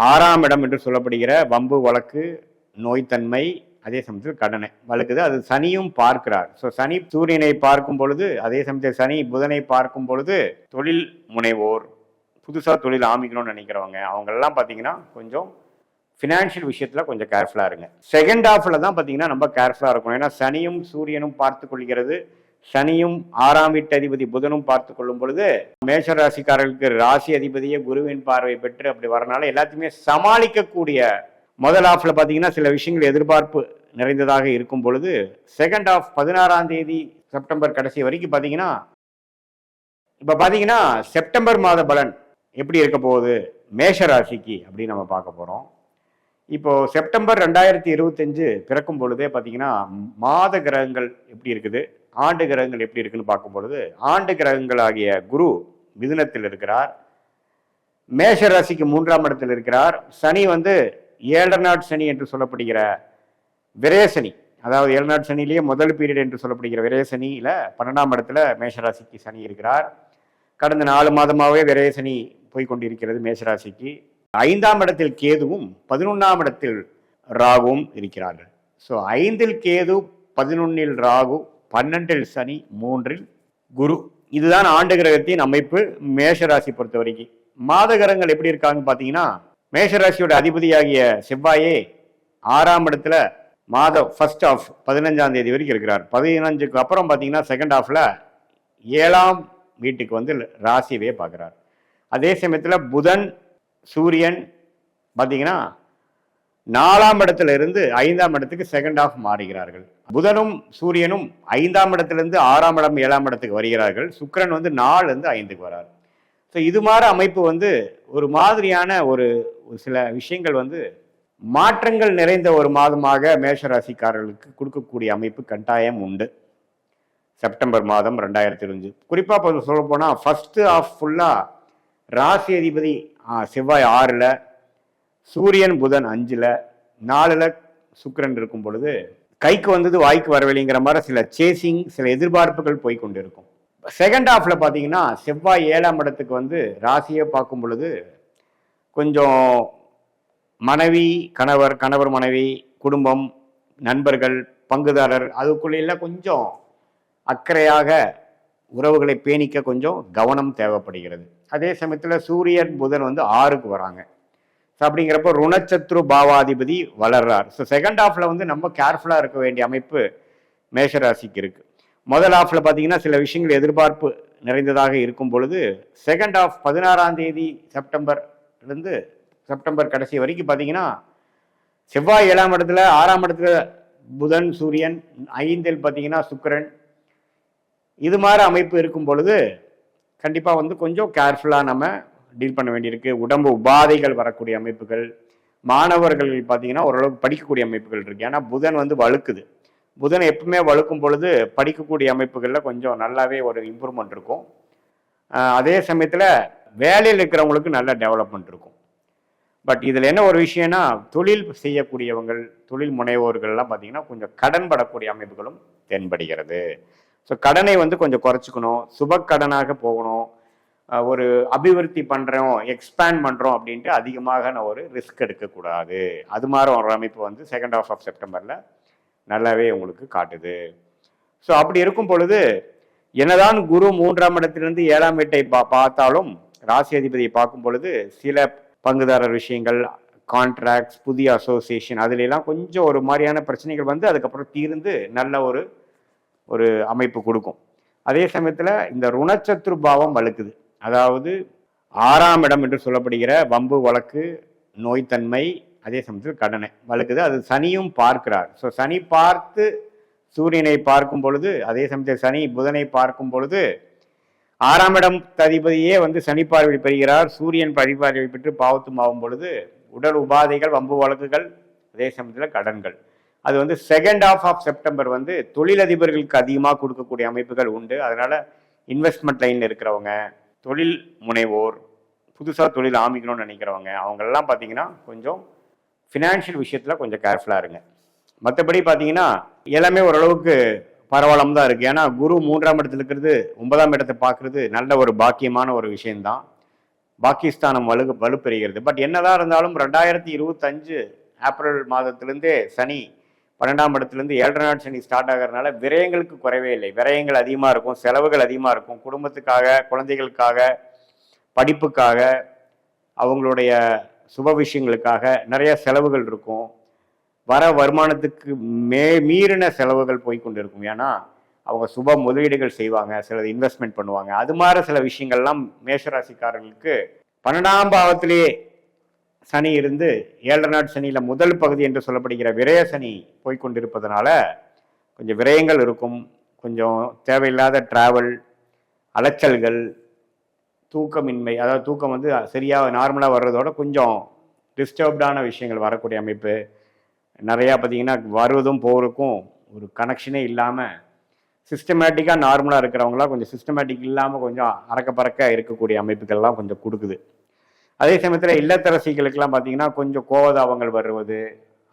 6ஆம் இடம் என்று சொல்லப்படுகிற வம்பு வழக்கு நோய்த்தன்மை அதே சமயத்தில் கடனை வழக்குது. அது சனியும் பார்க்கிறார். ஸோ சனி சூரியனை பார்க்கும் பொழுது அதே சமயத்தில் சனி புதனை பார்க்கும் பொழுது தொழில் முனைவோர் புதுசாக தொழில் ஆரம்பிக்கணும்னு நினைக்கிறவங்க அவங்கெல்லாம் பார்த்தீங்கன்னா கொஞ்சம் ஃபினான்ஷியல் விஷயத்தில் கொஞ்சம் கேர்ஃபுல்லாக இருங்க. செகண்ட் ஹாஃபில் தான் பார்த்தீங்கன்னா நம்ம கேர்ஃபுல்லாக இருக்கணும். ஏன்னா சனியும் சூரியனும் பார்த்து கொள்கிறது. சனியும் 6ஆம் வீட்டு அதிபதி புதனும் பார்த்து கொள்ளும் பொழுது மேஷ ராசிக்காரர்களுக்கு ராசி அதிபதியே குருவின் பார்வை பெற்று அப்படி வரனால எல்லாத்தையுமே சமாளிக்கக்கூடிய முதல் ஹாஃப்ல பார்த்தீங்கன்னா சில விஷயங்கள் எதிர்பார்ப்பு நிறைந்ததாக இருக்கும் பொழுது செகண்ட் ஹாஃப் 16ஆம் தேதி செப்டம்பர் கடைசி வரைக்கும் பார்த்தீங்கன்னா இப்போ பார்த்தீங்கன்னா செப்டம்பர் மாத பலன் எப்படி இருக்க போகுது மேஷ ராசிக்கு அப்படின்னு நம்ம பார்க்க போகிறோம். இப்போ செப்டம்பர் 2025 பிறக்கும் பொழுதே பார்த்தீங்கன்னா மாத கிரகங்கள் எப்படி இருக்குது, ஆண்டு கிரகங்கள் எப்படி இருக்குன்னு பார்க்கும் பொழுது ஆண்டு கிரகங்கள் ஆகிய குரு மிதுனத்தில் இருக்கிறார், மேஷ ராசிக்கு 3ஆம் இடத்தில் இருக்கிறார். சனி வந்து 7 நாட் சனி என்று சொல்லப்படுகிற விரயசனி, அதாவது 7 நாட் சனிலேயே முதல் பீரியட் என்று சொல்லப்படுகிற விரயசனியில் 12ஆம் இடத்துல மேஷராசிக்கு சனி இருக்கிறார். கடந்த 4 மாதமாகவே விரயசனி போய்கொண்டிருக்கிறது மேஷராசிக்கு. 5ஆம் இடத்தில் கேதுவும் 11ஆம் இடத்தில் ராகுவும் இருக்கிறார்கள். ஸோ 5இல் கேது, 11இல் ராகு, 12இல் சனி, 3இல் குரு. இதுதான் ஆண்டு கிரகத்தின் அமைப்பு மேஷராசி பொறுத்த வரைக்கும். மாத கிரகங்கள் எப்படி இருக்காங்க பார்த்தீங்கன்னா மேஷராசியோட அதிபதியாகிய செவ்வாயே 6ஆம் இடத்துல மாதம் ஃபர்ஸ்ட் ஆஃப் 15ஆம் தேதி வரைக்கும் இருக்கிறார். 15க்கு அப்புறம் பார்த்தீங்கன்னா செகண்ட் ஹாஃப்ல 7ஆம் வீட்டுக்கு வந்து ராசியவே பார்க்குறார். அதே சமயத்தில் புதன் சூரியன் பார்த்தீங்கன்னா 4ஆம் இடத்துல இருந்து 5ஆம் இடத்துக்கு செகண்ட் ஹாஃப் மாறுகிறார்கள். புதனும் சூரியனும் 5ஆம் இடத்திலிருந்து 6ஆம் இடம் 7ஆம் இடத்துக்கு வருகிறார்கள். சுக்கிரன் வந்து 4லேருந்து 5க்கு வரார். ஸோ இது மாதிரி அமைப்பு வந்து ஒரு மாதிரியான ஒரு சில விஷயங்கள் வந்து மாற்றங்கள் நிறைந்த ஒரு மாதமாக மேஷராசிக்காரர்களுக்கு கொடுக்கக்கூடிய அமைப்பு கட்டாயம் உண்டு. செப்டம்பர் மாதம் 2025 குறிப்பாக சொல்ல போனால் ஃபர்ஸ்ட் ஹாஃப் ஃபுல்லாக ராசி அதிபதி செவ்வாய் 6ல், சூரியன் புதன் 5ல், 4ல் சுக்கிரன் இருக்கும் பொழுது கைக்கு வந்தது வாய்க்கு வரவில்லைங்கிற மாதிரி சில சேசிங் சில எதிர்பார்ப்புகள் போய் கொண்டு இருக்கும். செகண்ட் ஹாஃப்ல பார்த்தீங்கன்னா செவ்வாய் 7ஆம் இடத்துக்கு வந்து ராசியை பார்க்கும் பொழுது கொஞ்சம் மனைவி கணவர், கணவர் மனைவி, குடும்பம், நண்பர்கள், பங்குதாரர் அதுக்குள்ள கொஞ்சம் அக்கறையாக உறவுகளை பேணிக்க கொஞ்சம் கவனம் தேவைப்படுகிறது. அதே சமயத்தில் சூரியன் புதன் வந்து 6க்கு வராங்க. ஸோ அப்படிங்கிறப்ப ருணச்சத்ரு பாவாதிபதி வளர்றார். ஸோ செகண்ட் ஹாஃப்ல வந்து நம்ம கேர்ஃபுல்லாக இருக்க வேண்டிய அமைப்பு மேஷராசிக்கு இருக்கு. முதல் ஹாஃப்ல பார்த்தீங்கன்னா சில விஷயங்கள் எதிர்பார்ப்பு நிறைந்ததாக இருக்கும் பொழுது செகண்ட் ஹாஃப் 16ஆம் தேதி செப்டம்பர்லேருந்து செப்டம்பர் கடைசி வரைக்கும் பார்த்தீங்கன்னா செவ்வாய் 7ஆம் இடத்துல, 6ஆம் இடத்துல புதன் சூரியன், 5ல் பார்த்தீங்கன்னா சுக்கிரன், இது மாதிரி அமைப்பு இருக்கும் பொழுது கண்டிப்பாக வந்து கொஞ்சம் கேர்ஃபுல்லாக நம்ம டீல் பண்ண வேண்டியிருக்கு. உடம்பு உபாதைகள் வரக்கூடிய அமைப்புகள், மாணவர்கள் பார்த்தீங்கன்னா ஓரளவுக்கு படிக்கக்கூடிய அமைப்புகள் இருக்கு. ஏன்னா புதன் வந்து வழுக்குது. புதன் எப்பவுமே வழுக்கும் பொழுது படிக்கக்கூடிய அமைப்புகளில் கொஞ்சம் நல்லாவே ஒரு இம்ப்ரூவ்மெண்ட் இருக்கும். அதே சமயத்தில் வேலையில் இருக்கிறவங்களுக்கு நல்ல டெவலப்மெண்ட் இருக்கும். பட் இதில் என்ன ஒரு விஷயம்னா தொழில் செய்யக்கூடியவங்கள், தொழில் முனைவோர்கள்லாம் பார்த்தீங்கன்னா கொஞ்சம் கடன் படக்கூடிய அமைப்புகளும் தென்படுகிறது. ஸோ கடனை வந்து கொஞ்சம் குறைச்சிக்கணும், சுப கடனாக போகணும். ஒரு அபிவிருத்தி பண்ணுறோம், எக்ஸ்பேண்ட் பண்ணுறோம் அப்படின்ட்டு அதிகமாக நான் ஒரு ரிஸ்க் எடுக்கக்கூடாது. அது மாதிரி ஒரு அமைப்பு வந்து செகண்ட் ஹாஃப் ஆஃப் செப்டம்பரில் நல்லாவே உங்களுக்கு காட்டுது. ஸோ அப்படி இருக்கும் பொழுது என்னதான் குரு 3ஆம் இடத்திலிருந்து 7ஆம் வீட்டை பார்த்தாலும் ராசி அதிபதியை பார்க்கும் பொழுது சில பங்குதாரர் விஷயங்கள், கான்ட்ராக்ட்ஸ், புதிய அசோசியேஷன் அதுலெல்லாம் கொஞ்சம் ஒரு மாதிரியான பிரச்சனைகள் வந்து அதுக்கப்புறம் தீர்ந்து நல்ல ஒரு அமைப்பு கொடுக்கும். அதே சமயத்தில் இந்த ருணச்சத்ரு பாவம் வழுக்குது, அதாவது 6ஆம் இடம் என்று சொல்லப்படுகிற வம்பு வழக்கு நோய்த்தன்மை அதே சமயத்தில் கடனை வழுக்குது. அது சனியும் பார்க்கிறார். ஸோ சனி பார்த்து சூரியனை பார்க்கும் பொழுது அதே சமயத்தில் சனி புதனை பார்க்கும் பொழுது 6ஆம் இடம் அதிபதியே வந்து சனி பார்வை பெறுகிறார். சூரியன் பரிபார்வை பெற்று பாவத்தும் ஆகும் பொழுது உடல் உபாதைகள், வம்பு வழக்குகள், அதே சமயத்தில் கடன்கள். அது வந்து செகண்ட் ஹாஃப் ஆஃப் செப்டம்பர் வந்து தொழிலதிபர்களுக்கு அதிகமாக கொடுக்கக்கூடிய அமைப்புகள் உண்டு. அதனால இன்வெஸ்ட்மெண்ட் லைனில் இருக்கிறவங்க, தொழில் முனைவோர், புதுசாக தொழில் ஆரம்பிக்கணும்னு நினைக்கிறவங்க அவங்கெல்லாம் பார்த்தீங்கன்னா கொஞ்சம் ஃபினான்ஷியல் விஷயத்தில் கொஞ்சம் கேர்ஃபுல்லாக இருங்க. மற்றபடி பார்த்தீங்கன்னா எல்லாமே ஓரளவுக்கு பரவாயில்லாம தான் இருக்குது. ஏன்னா குரு 3ஆம் இடத்துல இருக்கிறது 9ஆம் இடத்தை பார்க்குறது நல்ல ஒரு பாக்கியமான ஒரு விஷயம்தான். பாகிஸ்தானம் வலுப்பெறுகிறது. பட் என்னதான் இருந்தாலும் 2025 ஏப்ரல் மாதத்திலிருந்தே சனி 12ஆம் இடத்துலேருந்து 7.5 நாள் சனி ஸ்டார்ட் ஆகிறதுனால விரயங்களுக்கு குறைவே இல்லை. விரயங்கள் அதிகமாக இருக்கும், செலவுகள் அதிகமாக இருக்கும். குடும்பத்துக்காக, குழந்தைகளுக்காக, படிப்புக்காக, அவங்களுடைய சுப விஷயங்களுக்காக நிறைய செலவுகள் இருக்கும். வர வருமானத்துக்கு மீறின செலவுகள் போய்கொண்டு இருக்கும். ஏன்னா அவங்க சுப முதலீடுகள் செய்வாங்க, சிலது இன்வெஸ்ட்மெண்ட் பண்ணுவாங்க. அது மாதிரி சில விஷயங்கள்லாம் மேஷராசிக்காரர்களுக்கு 12ஆம் பாவத்திலேயே சனி இருந்து 7.5 நாள் சனியில் முதல் பகுதி என்று சொல்லப்படுகிற விரய சனி போய்கொண்டிருப்பதனால கொஞ்சம் விரயங்கள் இருக்கும். கொஞ்சம் தேவையில்லாத டிராவல், அலைச்சல்கள், தூக்கமின்மை, அதாவது தூக்கம் வந்து சரியாக நார்மலாக வர்றதோட கொஞ்சம் டிஸ்டர்ப்டான விஷயங்கள் வரக்கூடிய அமைப்பு நிறையா. பார்த்தீங்கன்னா வருவதும் போகிறதுக்கும் ஒரு கனெக்ஷனே இல்லாமல் சிஸ்டமேட்டிக்காக நார்மலாக இருக்கிறவங்களாம் கொஞ்சம் சிஸ்டமேட்டிக் இல்லாமல் கொஞ்சம் அறக்க பறக்க இருக்கக்கூடிய அமைப்புகள்லாம் கொஞ்சம் கொடுக்குது. அதே சமயத்தில் இல்லத்தரசிகளுக்கெல்லாம் பார்த்தீங்கன்னா கொஞ்சம் கோவதாபங்கள் வருவது,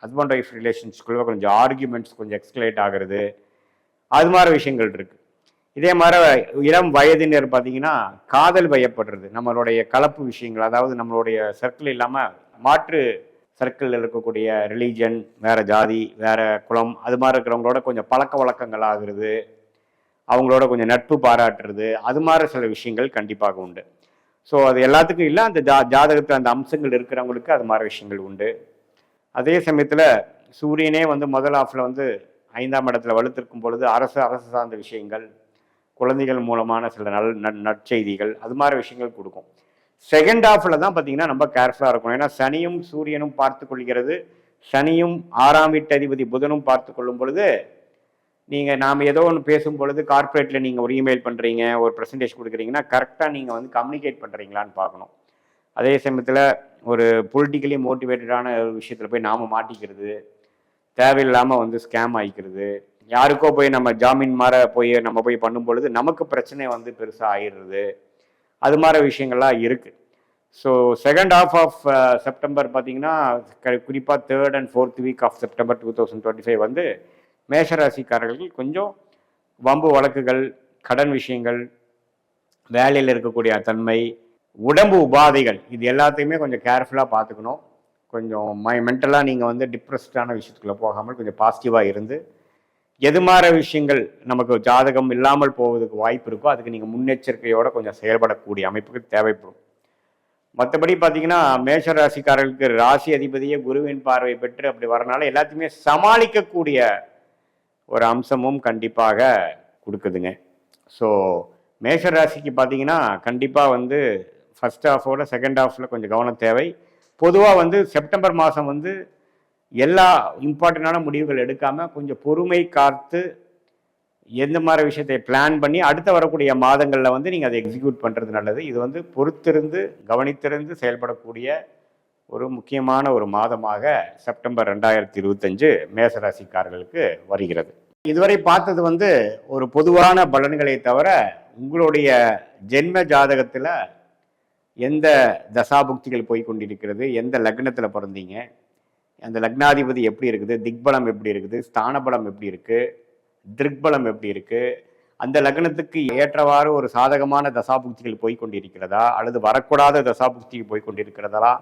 ஹஸ்பண்ட் ஒய்ஃப் ரிலேஷன்ஸ்குள்ள கொஞ்சம் ஆர்கியூமெண்ட்ஸ் கொஞ்சம் எக்ஸ்கலேட் ஆகிறது, அது மாதிரி விஷயங்கள் இருக்குது. இதே மாதிரி இளம் வயதினர் பார்த்தீங்கன்னா காதல் வயப்படுறது, நம்மளுடைய கலப்பு விஷயங்கள், அதாவது நம்மளுடைய சர்க்கிள் இல்லாமல் மாற்று சர்க்கிளில் இருக்கக்கூடிய ரிலீஜன், வேறு ஜாதி, வேறு குலம், அது மாதிரி இருக்கிறவங்களோட கொஞ்சம் பழக்க வழக்கங்கள் ஆகுறது, அவங்களோட கொஞ்சம் நட்பு பாராட்டுறது, அது மாதிரி சில விஷயங்கள் கண்டிப்பாக உண்டு. ஸோ அது எல்லாத்துக்கும் இல்லை, அந்த ஜாதகத்தில் அந்த அம்சங்கள் இருக்கிறவங்களுக்கு அது மாதிரி விஷயங்கள் உண்டு. அதே சமயத்தில் சூரியனே வந்து முதல் ஆஃபில் வந்து 5ஆம் இடத்துல வலுத்திருக்கும் பொழுது அரசு சார்ந்த விஷயங்கள், குழந்தைகள் மூலமான சில நற்செய்திகள், அது மாதிரி விஷயங்கள் கொடுக்கும். செகண்ட் ஹாஃபில் தான் பார்த்தீங்கன்னா ரொம்ப கேர்ஃபுல்லாக இருக்கும். ஏன்னா சனியும் சூரியனும் பார்த்து கொள்கிறது. சனியும் 6ஆம் வீட்டதிபதி புதனும் பார்த்து கொள்ளும் பொழுது நாம் ஏதோ ஒன்று பேசும் பொழுது கார்ப்பரேட்டில் நீங்கள் ஒரு இமெயில் பண்ணுறீங்க, ஒரு ப்ரெசன்டேஷன் கொடுக்குறீங்கன்னா கரெக்டாக நீங்கள் வந்து கம்யூனிகேட் பண்ணுறீங்களான்னு பார்க்கணும். அதே சமயத்தில் ஒரு பொலிட்டிக்கலி மோட்டிவேட்டடான ஒரு விஷயத்தில் போய் நாம் மாட்டிக்கிறது, தேவையில்லாமல் வந்து ஸ்கேம் ஆகிக்கிறது, யாருக்கோ போய் நம்ம ஜாமீன் மாற நம்ம போய் பண்ணும் பொழுது நமக்கு பிரச்சனை வந்து பெருசாக ஆயிடுறது, அது மாதிரி விஷயங்கள்லாம் இருக்குது. So second half of September பார்த்தீங்கன்னா குறிப்பாக 3rd and 4th week of September 2025 வந்து மேஷராசிக்காரர்கள் கொஞ்சம் வம்பு வழக்குகள், கடன் விஷயங்கள், வேலையில் இருக்கக்கூடிய தன்மை, உடம்பு உபாதைகள், இது எல்லாத்தையுமே கொஞ்சம் கேர்ஃபுல்லாக பார்த்துக்கணும். கொஞ்சம் மென்டலாக நீங்கள் வந்து டிப்ரெஸ்டான விஷயத்துக்குள்ளே போகாமல் கொஞ்சம் பாசிட்டிவாக இருந்து எது மாதிரி விஷயங்கள் நமக்கு ஜாதகம் இல்லாமல் போவதுக்கு வாய்ப்பு இருக்கோ அதுக்கு நீங்கள் முன்னெச்சரிக்கையோடு கொஞ்சம் செயல்படக்கூடிய அமைப்புகள் தேவைப்படும். மற்றபடி பார்த்தீங்கன்னா மேஷராசிக்காரர்களுக்கு ராசி அதிபதியே குருவின் பார்வை பெற்று அப்படி வரனால எல்லாத்தையுமே சமாளிக்கக்கூடிய ஒரு அம்சமும் கண்டிப்பாக கொடுக்குதுங்க. ஸோ மேஷராசிக்கு பார்த்தீங்கன்னா கண்டிப்பாக வந்து ஃபர்ஸ்ட் ஹாஃபோட செகண்ட் ஹாஃபில் கொஞ்சம் கவனம் தேவை. பொதுவாக வந்து செப்டம்பர் மாதம் வந்து எல்லா இம்பார்ட்டண்டான முடிவுகள் எடுக்காமல் கொஞ்சம் பொறுமை காத்து எந்த மாதிரி விஷயத்தை பிளான் பண்ணி அடுத்த வரக்கூடிய மாதங்களில் வந்து நீங்கள் அதை எக்ஸிக்யூட் பண்ணுறது நல்லது. இது வந்து பொறுத்திருந்து கவனித்திருந்து செயல்படக்கூடிய ஒரு முக்கியமான ஒரு மாதமாக செப்டம்பர் 2025 மேசராசிக்காரர்களுக்கு வருகிறது. இதுவரை பார்த்தது வந்து ஒரு பொதுவான பலன்களை தவிர உங்களுடைய ஜென்ம ஜாதகத்தில் எந்த தசாபுக்திகள் போய் கொண்டிருக்கிறது, எந்த லக்னத்தில் பிறந்தீங்க, அந்த லக்னாதிபதி எப்படி இருக்குது, திக்பலம் எப்படி இருக்குது, ஸ்தானபலம் எப்படி இருக்குது, திருக்பலம் எப்படி இருக்குது, அந்த லக்னத்துக்கு ஏற்றவாறு ஒரு சாதகமான தசாபுக்திகள் போய் கொண்டிருக்கிறதா அல்லது வரக்கூடாத தசாபுக்திகள் போய் கொண்டிருக்கிறதா,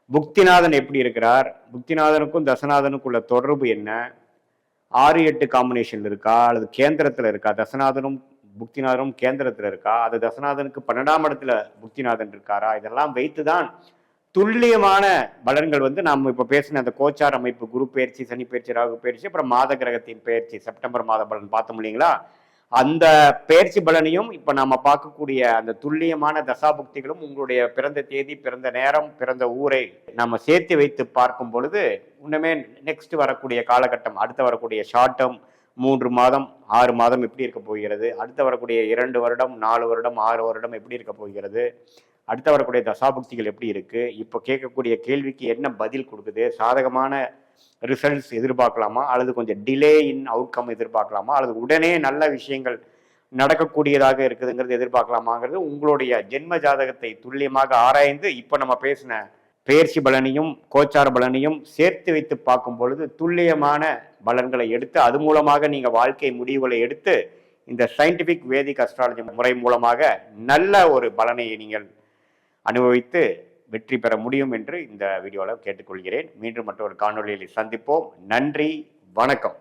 புக்திநாதன் எப்படி இருக்கிறார், புக்திநாதனுக்கும் தசநாதனுக்குள்ள தொடர்பு என்ன, 6-8 காம்பினேஷன் இருக்கா அல்லது கேந்திரத்தில் இருக்கா, தசநாதனும் புக்திநாதனும் கேந்திரத்தில் இருக்கா, அது தசநாதனுக்கு 12ஆம் இடத்துல புக்திநாதன் இருக்காரா, இதெல்லாம் வைத்துதான் துல்லியமான பலன்கள் வந்து நாம் இப்போ பேசின அந்த கோச்சார் அமைப்பு, குரு பயிற்சி, சனி பயிற்சி, ராகு பயிற்சி, அப்புறம் மாத கிரகத்தின் பயிற்சி, செப்டம்பர் மாத பலன் பார்த்தோம் இல்லைங்களா, அந்த பயிற்சி பலனையும் இப்போ நம்ம பார்க்கக்கூடிய அந்த துல்லியமான தசாபுக்திகளும் உங்களுடைய பிறந்த தேதி, பிறந்த நேரம், பிறந்த ஊரை நம்ம சேர்த்து வைத்து பார்க்கும் பொழுது இன்னுமே நெக்ஸ்ட் வரக்கூடிய காலகட்டம், அடுத்து வரக்கூடிய ஷார்ட் டேர்ம் 3 மாதம் 6 மாதம் எப்படி இருக்க போகிறது, அடுத்து வரக்கூடிய 2 வருடம் 4 வருடம் 6 வருடம் எப்படி இருக்க போகிறது, அடுத்து வரக்கூடிய தசாபுக்திகள் எப்படி இருக்கு, இப்போ கேட்கக்கூடிய கேள்விக்கு என்ன பதில் கொடுக்குது, சாதகமான ரிசல்ட்ஸ் எதிர்பார்க்கலாமா அல்லது கொஞ்சம் டிலே இன் அவுட்கம் எதிர்பார்க்கலாமா அல்லது உடனே நல்ல விஷயங்கள் நடக்கக்கூடியதாக இருக்குதுங்கிறது எதிர்பார்க்கலாமாங்கிறது உங்களுடைய ஜென்ம ஜாதகத்தை துல்லியமாக ஆராய்ந்து இப்போ நம்ம பேசின பெயர்ச்சி பலனையும் கோச்சார பலனையும் சேர்த்து வைத்து பார்க்கும் பொழுது துல்லியமான பலன்களை எடுத்து அது மூலமாக நீங்கள் வாழ்க்கை முடிவுகளை எடுத்து இந்த சயின்டிஃபிக் வேதிக் அஸ்ட்ராலஜி முறை மூலமாக நல்ல ஒரு பலனை நீங்கள் அனுபவித்து வெற்றி பெற முடியும் என்று இந்த வீடியோவில் கேட்டுக்கொள்கிறேன். மீண்டும் மற்றொரு காணொளியில் சந்திப்போம். நன்றி, வணக்கம்.